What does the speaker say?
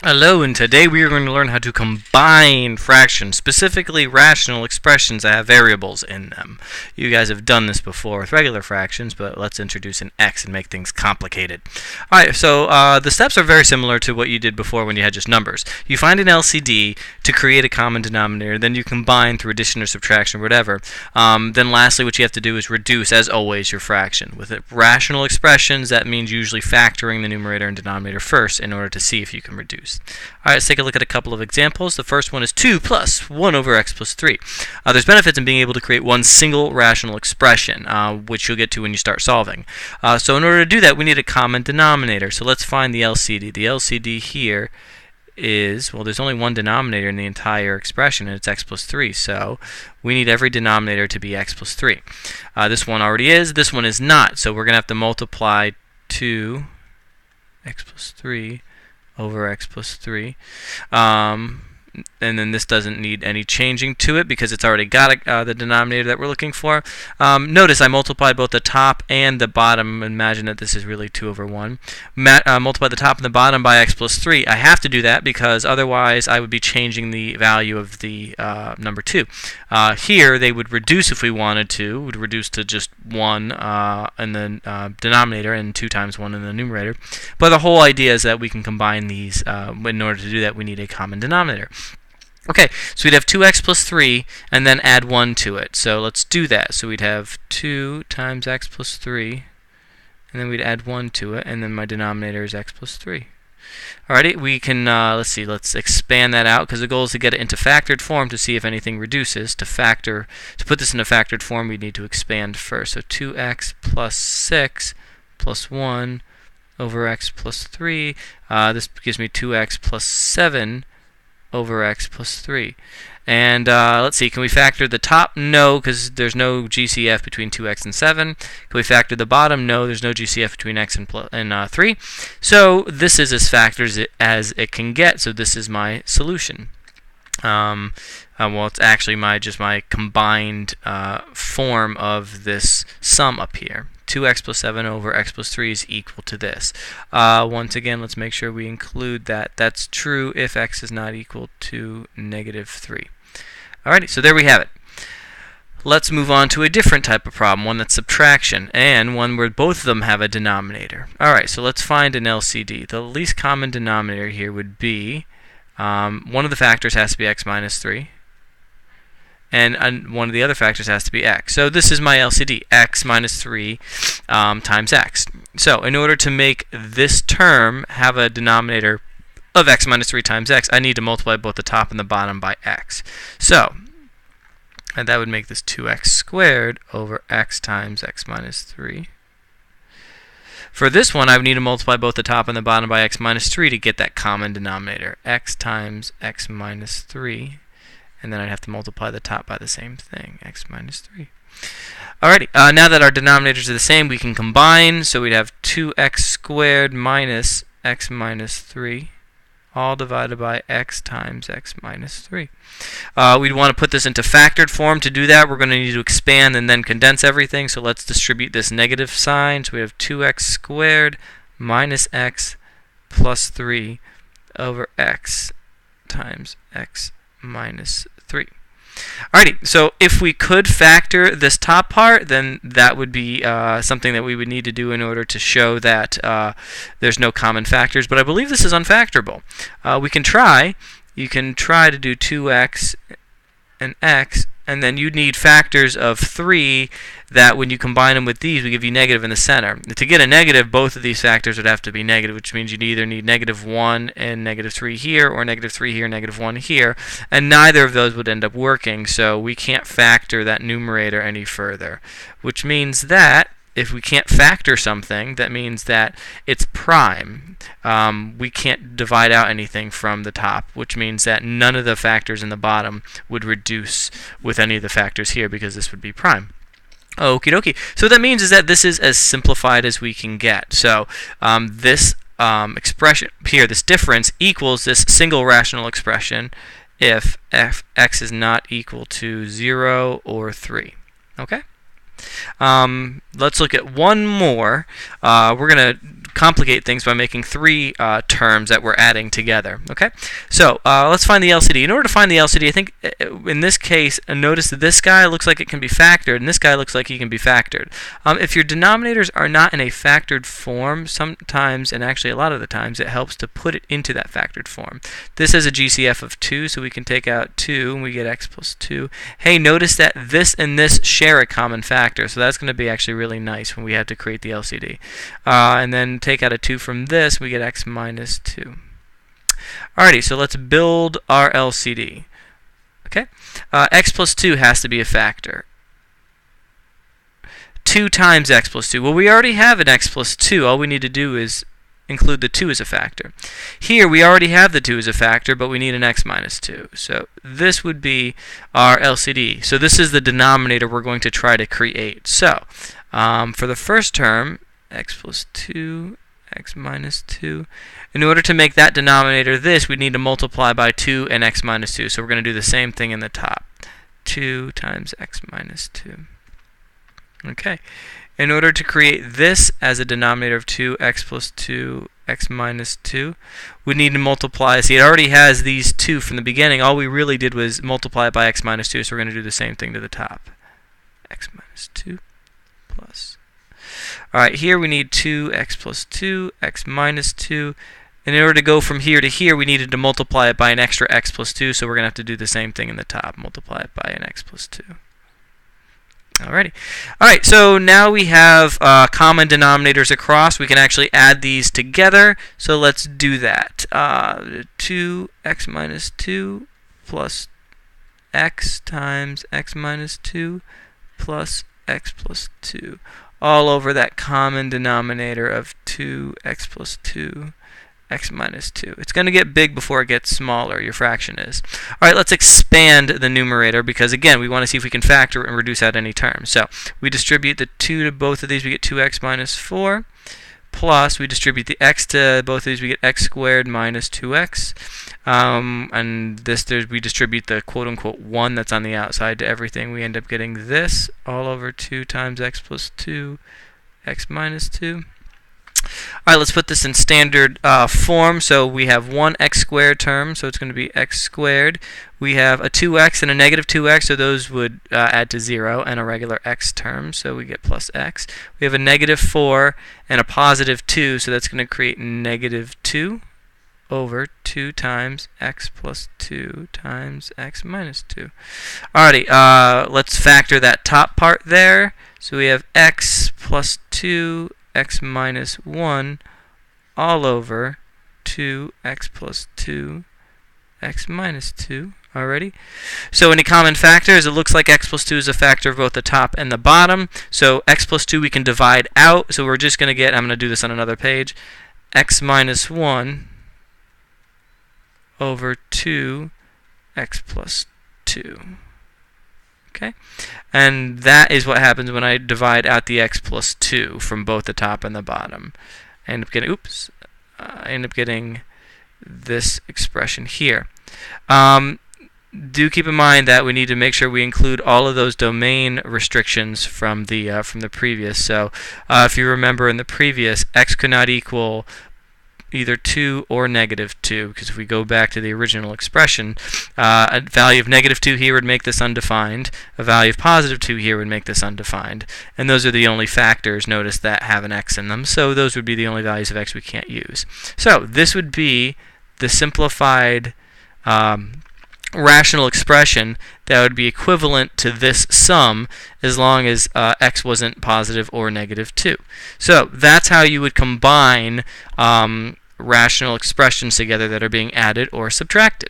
Hello, and today we are going to learn how to combine fractions, specifically rational expressions that have variables in them. You guys have done this before with regular fractions, but let's introduce an x and make things complicated. Alright, so the steps are very similar to what you did before when you had just numbers. You find an LCD to create a common denominator, then you combine through addition or subtraction or whatever. Then lastly, what you have to do is reduce, as always, your fraction. With rational expressions, that means usually factoring the numerator and denominator first in order to see if you can reduce. Alright, let's take a look at a couple of examples. The first one is 2 plus 1 over x plus 3. There's benefits in being able to create one single rational expression, which you'll get to when you start solving. So in order to do that, we need a common denominator. So let's find the LCD. The LCD here is, well, there's only one denominator in the entire expression, and it's x plus 3. So we need every denominator to be x plus 3. This one already is. This one is not. So we're going to have to multiply 2 x plus 3 over x plus 3. And then this doesn't need any changing to it because it's already got the denominator that we're looking for. Notice I multiplied both the top and the bottom. Imagine that this is really 2 over 1. Multiply the top and the bottom by x plus 3. I have to do that because otherwise I would be changing the value of the number 2. Here they would reduce if we wanted to. Would reduce to just 1 in the denominator and 2 times 1 in the numerator. But the whole idea is that we can combine these. In order to do that, we need a common denominator. Okay, so we'd have 2x plus 3 and then add 1 to it. So let's do that. So we'd have 2 times x plus 3 and then we'd add 1 to it, and then my denominator is x plus 3. Alrighty, we can, let's expand that out because the goal is to get it into factored form to see if anything reduces. To put this in a factored form, we need to expand first. So 2x plus 6 plus 1 over x plus 3. This gives me 2x plus 7 over x plus 3. And let's see, can we factor the top? No, because there's no GCF between 2x and 7. Can we factor the bottom? No, there's no GCF between x and 3. So this is as factored as it can get, so this is my solution. Well, it's actually just my combined form of this sum up here. 2x plus 7 over x plus 3 is equal to this. Once again, let's make sure we include that. That's true if x is not equal to negative 3. Alrighty, so there we have it. Let's move on to a different type of problem, one that's subtraction, and one where both of them have a denominator. Alright, so let's find an LCD. The least common denominator here would be, one of the factors has to be x minus 3. And one of the other factors has to be x. So this is my LCD, x minus 3 times x. So in order to make this term have a denominator of x minus 3 times x, I need to multiply both the top and the bottom by x. So and that would make this 2x squared over x times x minus 3. For this one, I would need to multiply both the top and the bottom by x minus 3 to get that common denominator, x times x minus 3. And then I'd have to multiply the top by the same thing, x minus 3. Alrighty, now that our denominators are the same, we can combine. So we'd have 2x squared minus x minus 3, all divided by x times x minus 3. We'd want to put this into factored form. To do that, we're going to need to expand and then condense everything. So let's distribute this negative sign. So we have 2x squared minus x plus 3 over x times x minus 3. Alrighty, so if we could factor this top part, then that would be something that we would need to do in order to show that there's no common factors, but I believe this is unfactorable. We can try. You can try to do 2x and x, and then you'd need factors of 3 that when you combine them with these would give you negative in the center. To get a negative, both of these factors would have to be negative, which means you'd either need negative 1 and negative 3 here, or negative 3 here, negative 1 here, and neither of those would end up working, so we can't factor that numerator any further, which means that if we can't factor something, that means that it's prime. We can't divide out anything from the top, which means that none of the factors in the bottom would reduce with any of the factors here because this would be prime. Okie dokie. So what that means is that this is as simplified as we can get. So this expression here, this difference, equals this single rational expression if x is not equal to 0 or 3. Okay? Let's look at one more. We're going to complicate things by making three terms that we're adding together. Okay, so let's find the LCD. In order to find the LCD, I think in this case, notice that this guy looks like it can be factored, and this guy looks like he can be factored. If your denominators are not in a factored form, sometimes, and actually a lot of the times, it helps to put it into that factored form. This has a GCF of 2, so we can take out 2, and we get x plus 2. Hey, notice that this and this share a common factor, so that's going to be actually really nice when we have to create the LCD. And then take out a 2 from this, we get x minus 2. Alrighty, so let's build our LCD. Okay, x plus 2 has to be a factor. 2 times x plus 2. Well, we already have an x plus 2. All we need to do is include the 2 as a factor. Here, we already have the 2 as a factor, but we need an x minus 2. So this would be our LCD. So this is the denominator we're going to try to create. So for the first term, x plus 2, x minus 2. In order to make that denominator this, we need to multiply by 2 and x minus 2. So we're going to do the same thing in the top. 2 times x minus 2. Okay. In order to create this as a denominator of 2x plus 2, x minus 2, we need to multiply. See, it already has these 2 from the beginning. All we really did was multiply it by x minus 2, so we're going to do the same thing to the top. X minus 2 plus. Alright, here we need 2x plus 2, x minus 2. And in order to go from here to here, we needed to multiply it by an extra x plus 2, so we're going to have to do the same thing in the top. Multiply it by an x plus 2. Alrighty. Alright, so now we have common denominators across. We can actually add these together, so let's do that. 2x minus 2 plus x times x minus 2 plus x plus 2. All over that common denominator of 2x plus 2, x minus 2. It's going to get big before it gets smaller, your fraction is. Alright, let's expand the numerator because, again, we want to see if we can factor and reduce out any terms. So we distribute the 2 to both of these, we get 2x minus 4, plus we distribute the x to both of these, we get x squared minus 2x. And this, we distribute the quote-unquote 1 that's on the outside to everything. We end up getting this all over 2 times x plus 2, x minus 2. Alright, let's put this in standard form. So we have one x squared term, so it's going to be x squared. We have a 2x and a negative 2x, so those would add to 0, and a regular x term, so we get plus x. We have a negative 4 and a positive 2, so that's going to create negative 2 over 2 times x plus 2 times x minus 2. Alrighty, let's factor that top part there. So we have x plus 2, x minus 1, all over 2x plus 2, x minus 2. Alrighty. So any common factors, it looks like x plus 2 is a factor of both the top and the bottom. So x plus 2 we can divide out. So we're just going to get, I'm going to do this on another page, x minus 1 over 2 x plus 2. Okay, and that is what happens when I divide out the x plus 2 from both the top and the bottom. I end up getting, I end up getting this expression here. Do keep in mind that we need to make sure we include all of those domain restrictions from the previous. So if you remember in the previous, x could not equal either 2 or negative 2, because if we go back to the original expression, a value of negative 2 here would make this undefined, a value of positive 2 here would make this undefined, and those are the only factors, notice, that have an x in them, so those would be the only values of x we can't use. So this would be the simplified rational expression that would be equivalent to this sum as long as x wasn't positive or negative 2. So that's how you would combine rational expressions together that are being added or subtracted.